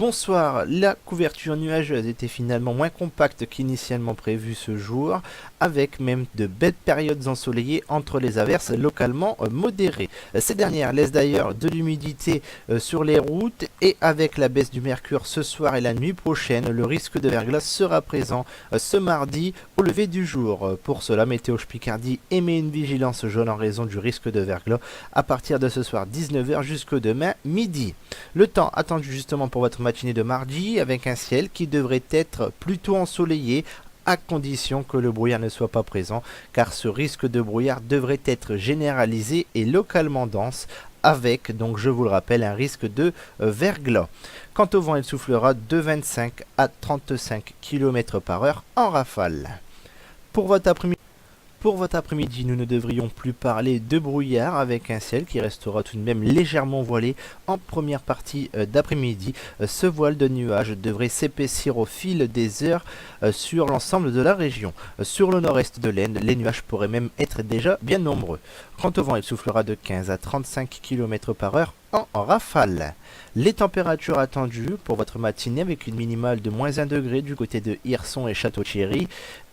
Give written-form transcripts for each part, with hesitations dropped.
Bonsoir, la couverture nuageuse était finalement moins compacte qu'initialement prévu ce jour, avec même de belles périodes ensoleillées entre les averses localement modérées. Ces dernières laissent d'ailleurs de l'humidité sur les routes et avec la baisse du mercure ce soir et la nuit prochaine, le risque de verglas sera présent ce mardi au lever du jour. Pour cela, Météo Picardie émet une vigilance jaune en raison du risque de verglas à partir de ce soir 19h jusqu'au demain midi. Le temps attendu justement pour votre matinée de mardi avec un ciel qui devrait être plutôt ensoleillé à condition que le brouillard ne soit pas présent car ce risque de brouillard devrait être généralisé et localement dense avec, donc je vous le rappelle, un risque de verglas. Quant au vent, il soufflera de 25 à 35 km par heure en rafale. Pour votre après-midi, nous ne devrions plus parler de brouillard avec un ciel qui restera tout de même légèrement voilé en première partie d'après-midi. Ce voile de nuages devrait s'épaissir au fil des heures sur l'ensemble de la région. Sur le nord-est de l'Aisne, les nuages pourraient même être déjà bien nombreux. Quant au vent, il soufflera de 15 à 35 km par heure en rafale. Les températures attendues pour votre matinée avec une minimale de -1 degré du côté de Hirson et Château-Thierry.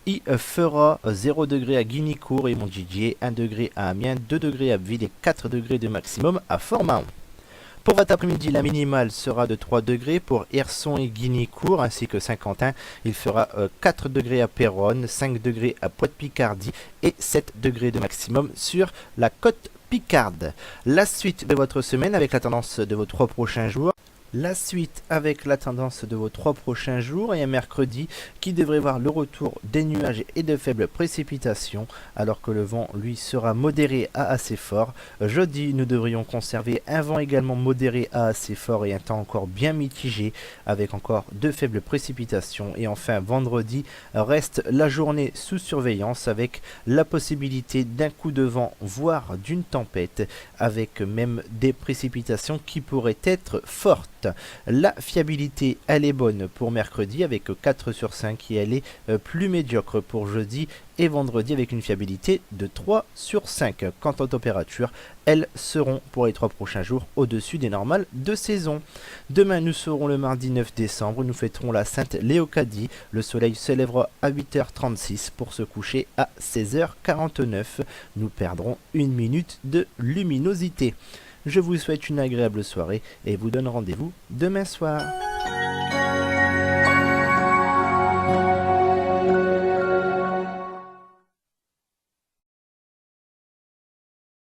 Il fera 0 degré à Guignicourt et Montdidier, 1 degré à Amiens, 2 degrés à Ville et 4 degrés de maximum à Fort-Mahon. Pour votre après-midi, la minimale sera de 3 degrés pour Hirson et Guignicourt ainsi que Saint-Quentin. Il fera 4 degrés à Péronne, 5 degrés à Poix-de-Picardie et 7 degrés de maximum sur la côte picarde. La suite de votre semaine avec la tendance de vos 3 prochains jours. Et un mercredi qui devrait voir le retour des nuages et de faibles précipitations alors que le vent lui sera modéré à assez fort. Jeudi, nous devrions conserver un vent également modéré à assez fort et un temps encore bien mitigé avec encore de faibles précipitations. Et enfin, vendredi reste la journée sous surveillance avec la possibilité d'un coup de vent voire d'une tempête avec même des précipitations qui pourraient être fortes. La fiabilité, elle est bonne pour mercredi avec 4 sur 5 et elle est plus médiocre pour jeudi et vendredi avec une fiabilité de 3 sur 5. Quant aux températures, elles seront pour les 3 prochains jours au-dessus des normales de saison. Demain, nous serons le mardi 9 décembre, nous fêterons la Sainte Léocadie. Le soleil se lèvera à 8h36 pour se coucher à 16h49. Nous perdrons 1 minute de luminosité. Je vous souhaite une agréable soirée et vous donne rendez-vous demain soir.